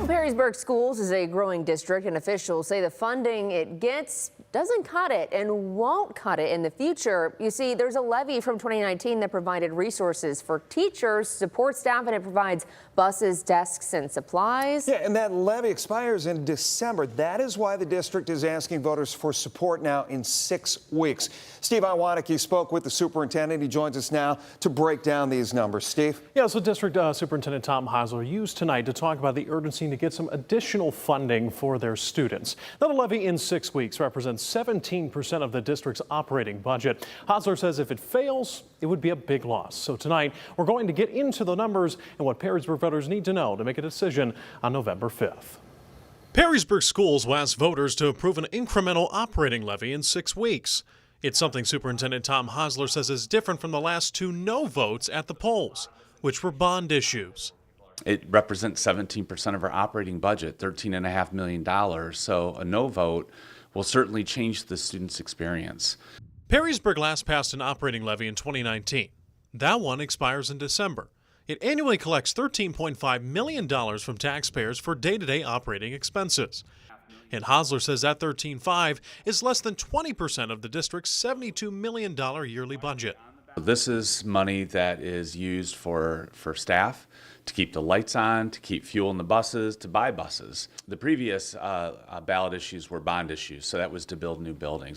Perrysburg Schools is a growing district, and officials say the funding it gets doesn't cut it and won't cut it in the future. You see, there's a levy from 2019 that provided resources for teachers, support staff, and it provides buses, desks, and supplies. Yeah, and that levy expires in December. That is why the district is asking voters for support now in 6 weeks. Steve Iwanicki spoke with the superintendent. He joins us now to break down these numbers. Steve? Yeah, so District Superintendent Tom Hosler used tonight to talk about the urgency to get some additional funding for their students. Now, the levy in 6 weeks represents 17% of the district's operating budget. Hosler says if it fails, it would be a big loss. So tonight, we're going to get into the numbers and what Perrysburg voters need to know to make a decision on November 5th. Perrysburg Schools will ask voters to approve an incremental operating levy in 6 weeks. It's something Superintendent Tom Hosler says is different from the last two no votes at the polls, which were bond issues. It represents 17% of our operating budget, $13.5 million. So a no vote will certainly change the student's experience. Perrysburg last passed an operating levy in 2019. That one expires in December. It annually collects $13.5 million from taxpayers for day-to-day operating expenses. And Hosler says that $13.5 is less than 20% of the district's $72 million yearly budget. This is money that is used for staff, to keep the lights on, to keep fuel in the buses, to buy buses. The previous ballot issues were bond issues, so that was to build new buildings.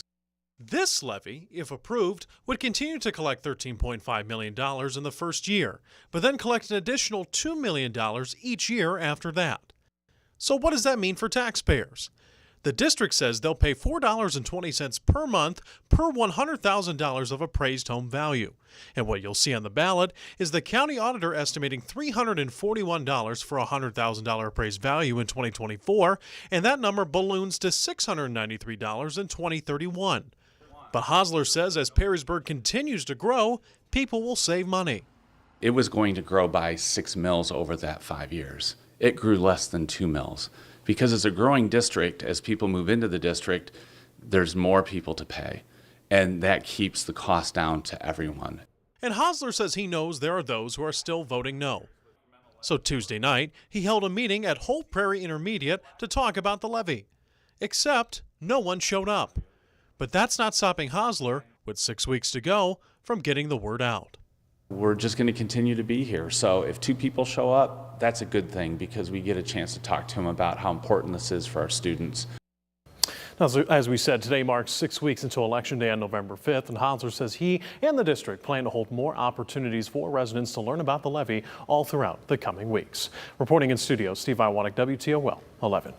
This levy, if approved, would continue to collect $13.5 million in the first year, but then collect an additional $2 million each year after that. So what does that mean for taxpayers? The district says they'll pay $4.20 per month per $100,000 of appraised home value. And what you'll see on the ballot is the county auditor estimating $341 for a $100,000 appraised value in 2024, and that number balloons to $693 in 2031. But Hosler says as Perrysburg continues to grow, people will save money. It was going to grow by 6 mills over that 5 years. It grew less than 2 mills. Because it's a growing district, as people move into the district, there's more people to pay. And that keeps the cost down to everyone. And Hosler says he knows there are those who are still voting no. So Tuesday night, he held a meeting at Holt Prairie Intermediate to talk about the levy. Except no one showed up. But that's not stopping Hosler, with 6 weeks to go, from getting the word out. We're just going to continue to be here. So if 2 people show up, that's a good thing because we get a chance to talk to them about how important this is for our students. Now, as we said, today marks 6 weeks until Election Day on November 5th, and Hosler says he and the district plan to hold more opportunities for residents to learn about the levy all throughout the coming weeks. Reporting in studio, Steve Iwanicki, WTOL 11.